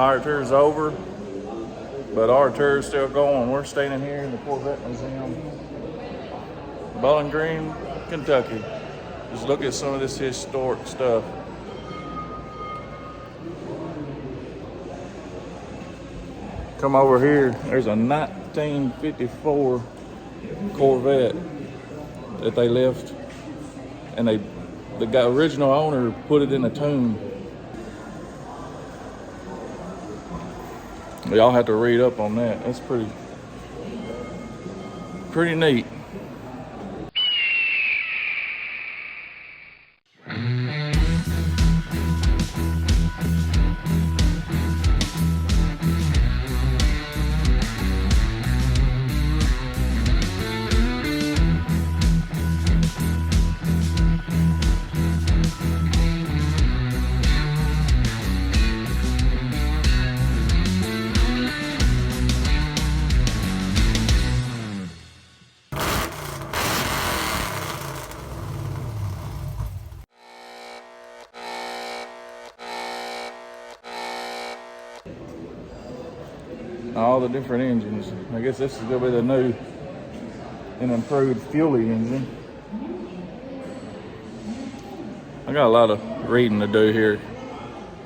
PowerTour is over, but our tour is still going. We're staying here in the Corvette Museum, Bowling Green, Kentucky. Just look at some of this historic stuff. Come over here, there's a 1954 Corvette that they left, and the original owner put it in a tomb. Y'all have to read up on that. That's pretty neat. All the different engines. I guess this is gonna be the new and improved fuelie engine. I got a lot of reading to do here.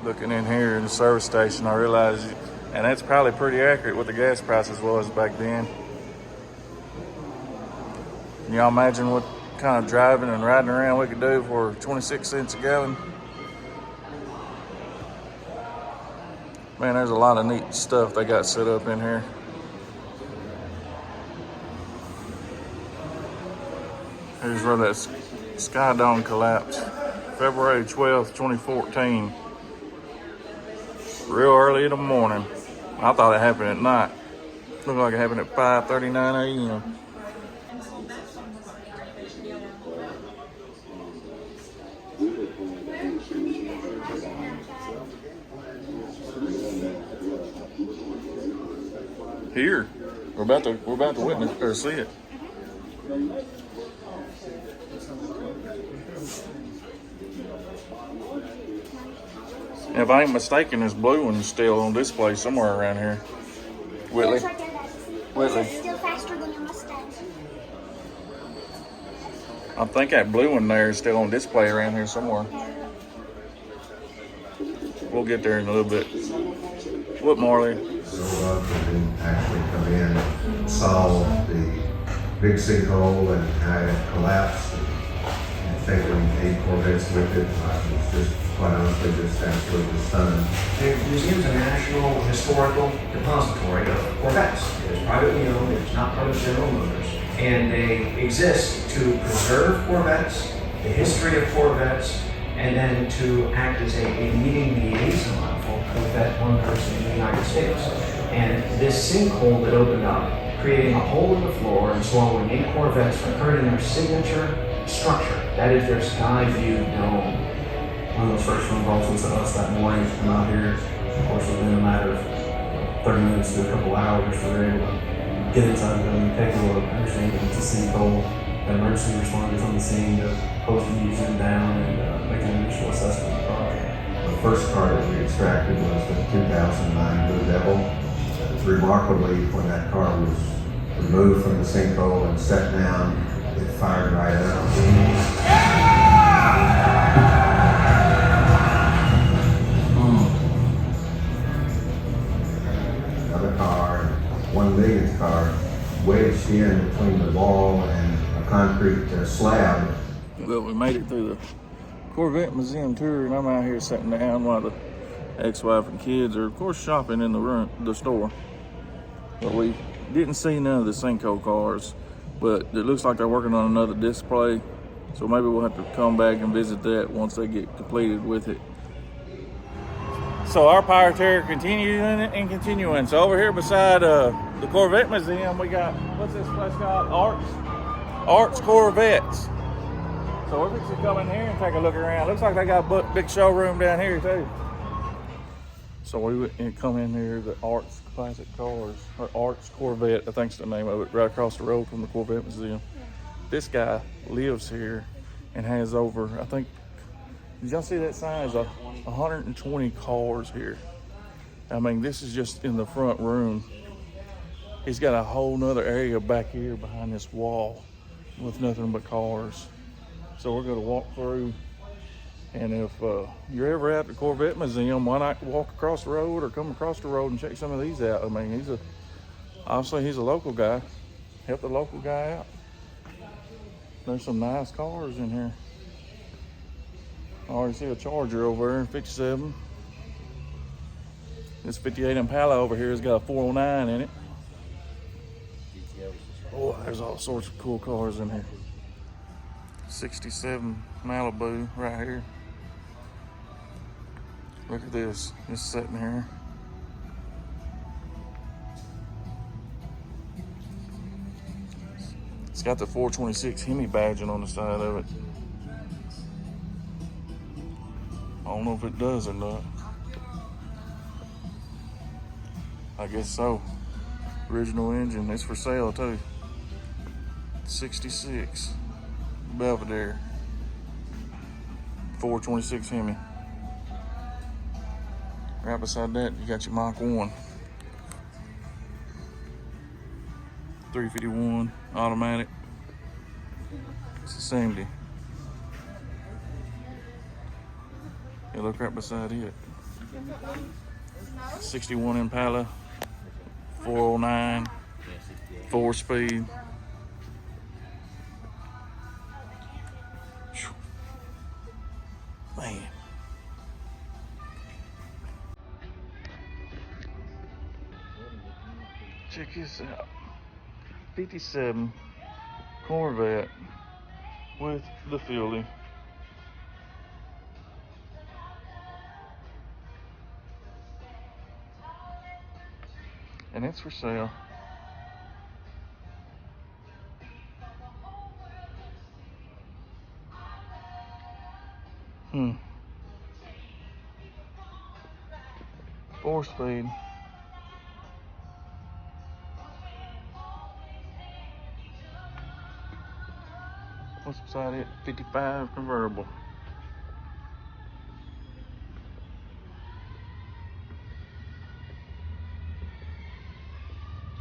Looking in here in the service station, I realized, and that's probably pretty accurate what the gas prices was back then. Can y'all imagine what kind of driving and riding around we could do for 26 cents a gallon? Man, there's a lot of neat stuff they got set up in here. Here's where that Sky Dome collapsed. February 12th, 2014. Real early in the morning. I thought it happened at night. Looked like it happened at 5:39 a.m. Here, we're about to witness or see it. And if I ain't mistaken, this blue one's still on display somewhere around here. Whitley. Whitley. It's still faster than your Mustang. I think that blue one there is still on display around here somewhere. We'll get there in a little bit. What, Marley? Drove up and then actually come in and saw the big sinkhole and how it collapsed and taking 8 Corvettes with it. I was just, quite honestly, just absolutely stunned. The museum's a national historical depository of Corvettes. It is privately owned, it's not part of General Motors, and they exist to preserve Corvettes, the history of Corvettes, and then to act as a leading liaison for Corvette owners in the United States. And this sinkhole that opened up, creating a hole in the floor and swallowing 8 Corvettes, occurred in their signature structure. That is their sky view dome. One of those first phone calls was to us that morning to come out here. Of course, within a matter of 30 minutes to a couple hours, we were able to get inside the building, take a look, understand that it's a sinkhole. Got emergency responders on the scene to hose the museum down and make an initial assessment of the project. The first car that we extracted was the 2009 Blue Devil. Remarkably, when that car was removed from the sinkhole and set down, it fired right up. Another car, 1 millionth car, wedged in between the wall and a concrete slab. Well, we made it through the Corvette Museum tour, and I'm out here sitting down while the ex-wife and kids are, of course, shopping in the store. But we didn't see none of the sinkhole cars, but it looks like they're working on another display, so maybe we'll have to come back and visit that once they get completed with it. So our PowerTour continuing and continuing. So over here beside the Corvette Museum, we got, what's this place called? Art's Corvettes. So we're fixing to come in here and take a look around. Looks like they got a big showroom down here too. So we would come in here, the Art's Classic Cars, or Art's Corvette, I think's the name of it, right across the road from the Corvette Museum. This guy lives here and has over, I think, did y'all see that sign? There's 120 cars here. I mean, this is just in the front room. He's got a whole nother area back here behind this wall with nothing but cars. So we're gonna walk through, and if you're ever at the Corvette Museum, why not walk across the road or come across the road and check some of these out? I mean, obviously he's a local guy. Help the local guy out. There's some nice cars in here. I already see a Charger over there in 57. This 58 Impala over here has got a 409 in it. Oh, there's all sorts of cool cars in here. 67 Malibu right here. Look at this, just sitting here. It's got the 426 Hemi badging on the side of it. I don't know if it does or not. I guess so. Original engine, it's for sale too. 66 Belvedere 426 Hemi. Right beside that, you got your Mach 1. 351 automatic. It's a 70. You look right beside it. 61 Impala, 409, 4-speed. Man. Check this out. 57 Corvette with the Philly. And it's for sale. Hmm. 4-speed. What's beside it? 55 convertible.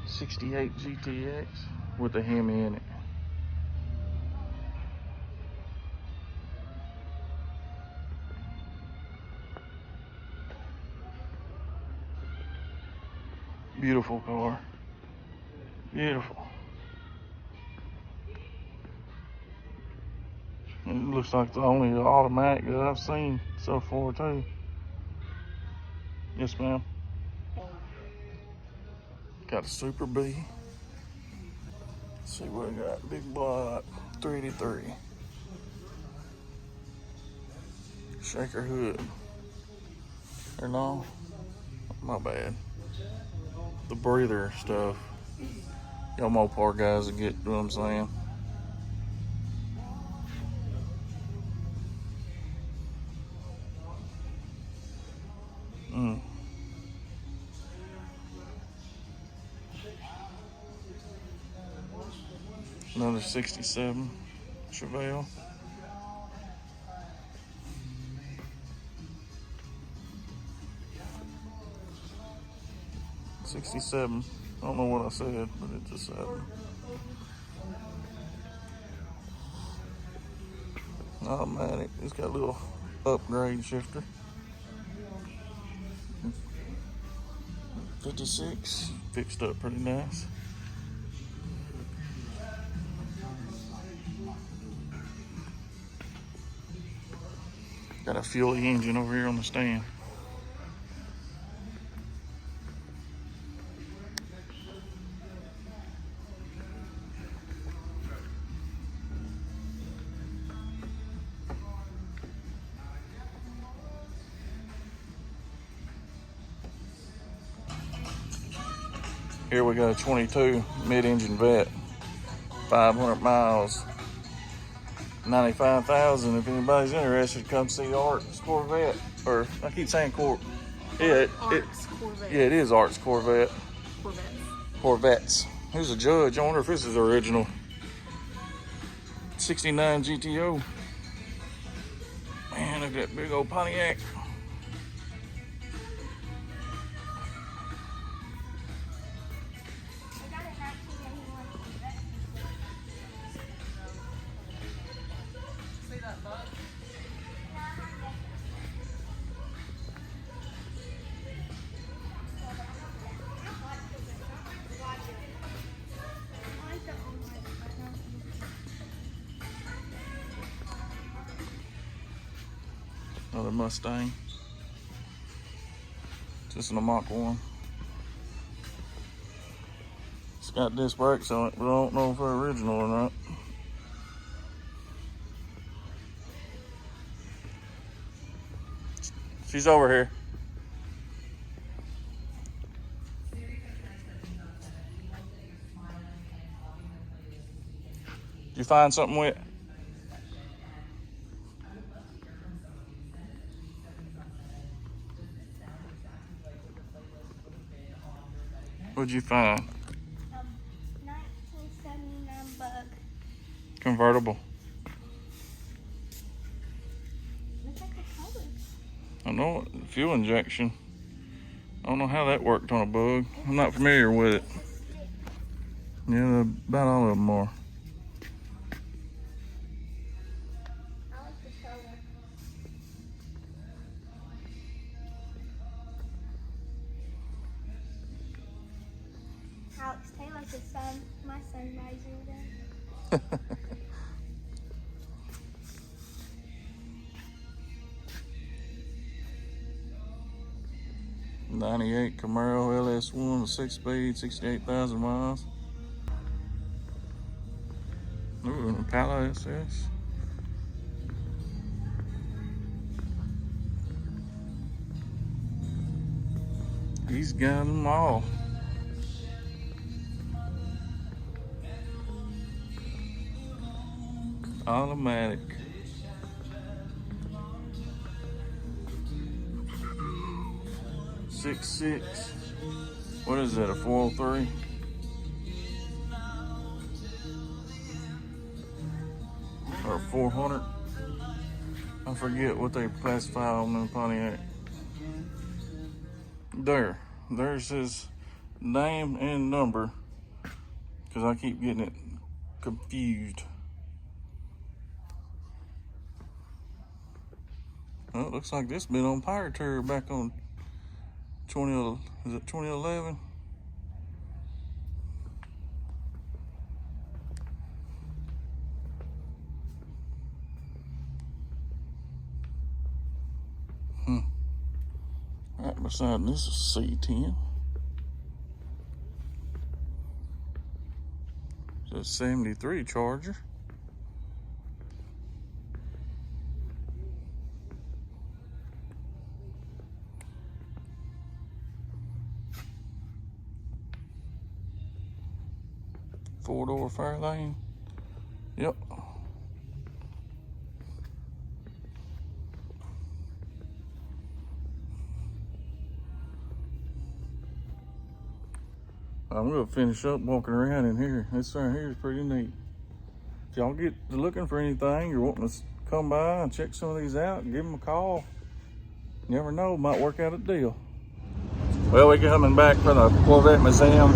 '68 GTX with a Hemi in it. Beautiful car. Beautiful. It looks like the only automatic that I've seen so far too. Yes, ma'am. Got a Super B. Let's see what we got. Big block, 383. Shaker hood. Or no, my bad. The breather stuff. Y'all Mopar guys will get what I'm saying. Another 67 Chevelle. '67. I don't know what I said, but it's a 7. Automatic. It's got a little upgrade shifter. 56. Fixed up pretty nice. Got a fuel engine over here on the stand. Here we got a 22 mid-engine Vet, 500 miles, 95,000. If anybody's interested, come see Art's Corvette. Or I keep saying Corvette. Yeah, it is Art's Corvette. Corvettes. Here's a judge. I wonder if this is original. 69 GTO. Man, look at that big old Pontiac. Another Mustang. Just in a Mach 1. It's got disc brakes on it, but I don't know if they're original or not. She's over here. Did you find something with? What'd you find? 1979 bug. Convertible. Looks like a color. I know it. Fuel injection. I don't know how that worked on a bug. I'm not familiar with it. Yeah, about all of them are. I like the color. Alex Taylor's the sun, my sunriser then. 98 Camaro LS1 with 6-speed, 68,000 miles. Ooh, an Impala SS. He's got them all. Automatic. Six. What is that, a 403? Or 400? I forget what they classify on the Pontiac. There's his name and number, because I keep getting it confused. Well, it looks like this been on PowerTour back on 2011? Right beside this is C10. It's a 73 Charger. Four-door Fairlane. Yep. I'm gonna finish up walking around in here. This right here is pretty neat. If y'all get to looking for anything, you're wanting to come by and check some of these out, give them a call. You never know, might work out a deal. Well, we're coming back from the Corvette Museum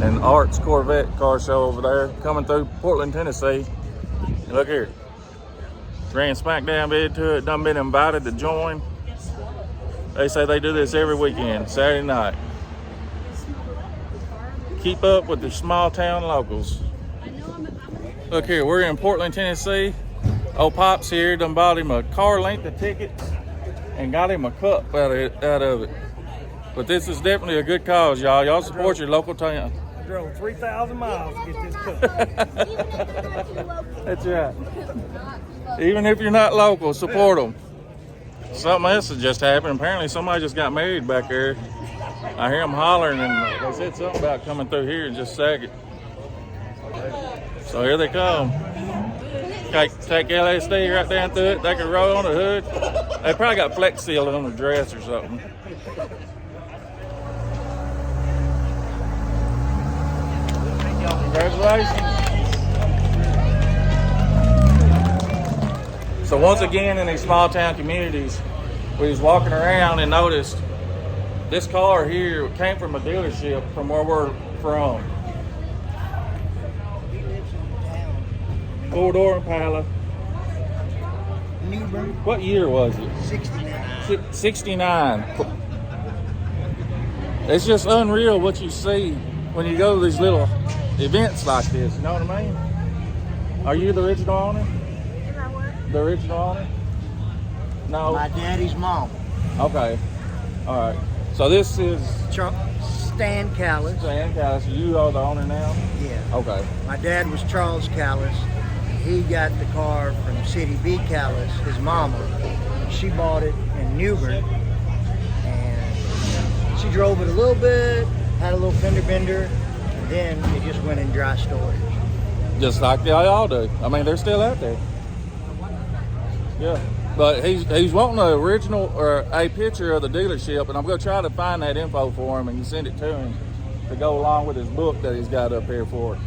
and Art's Corvette car show over there, coming through Portland, Tennessee. Look here. Ran smack down bid to it, done been invited to join. They say they do this every weekend, Saturday night. Keep up with the small town locals. Look here, we're in Portland, Tennessee. Old Pop's here, done bought him a car length of tickets and got him a cup out of it. But this is definitely a good cause, y'all. Y'all support your local town. I drove 3,000 miles to get this cup. That's right. Even if you're not local, support them. Something else has just happened. Apparently somebody just got married back there. I hear them hollering, and they said something about coming through here in just a second. So here they come. Take LSD right down through it. They can roll on the hood. They probably got Flex Seal on the dress or something. Congratulations. So once again, in these small town communities, we was walking around and noticed this car here came from a dealership from where we're from. Four-door Impala. What year was it? 69. 69. It's just unreal what you see when you go to these little events like this. You know what I mean? Are you the original owner? Am I what? The original owner? No. My daddy's mom. Okay. All right. So this is Stan Callis. Stan Callis. You are the owner now? Yeah. Okay. My dad was Charles Callis. He got the car from City B Callis, his mama. She bought it in Newbern, and she drove it a little bit, had a little fender bender, and then it just went in dry storage. Just like they all do. I mean, they're still out there. Yeah. But he's wanting the original or a picture of the dealership, and I'm going to try to find that info for him and send it to him to go along with his book that he's got up here for it.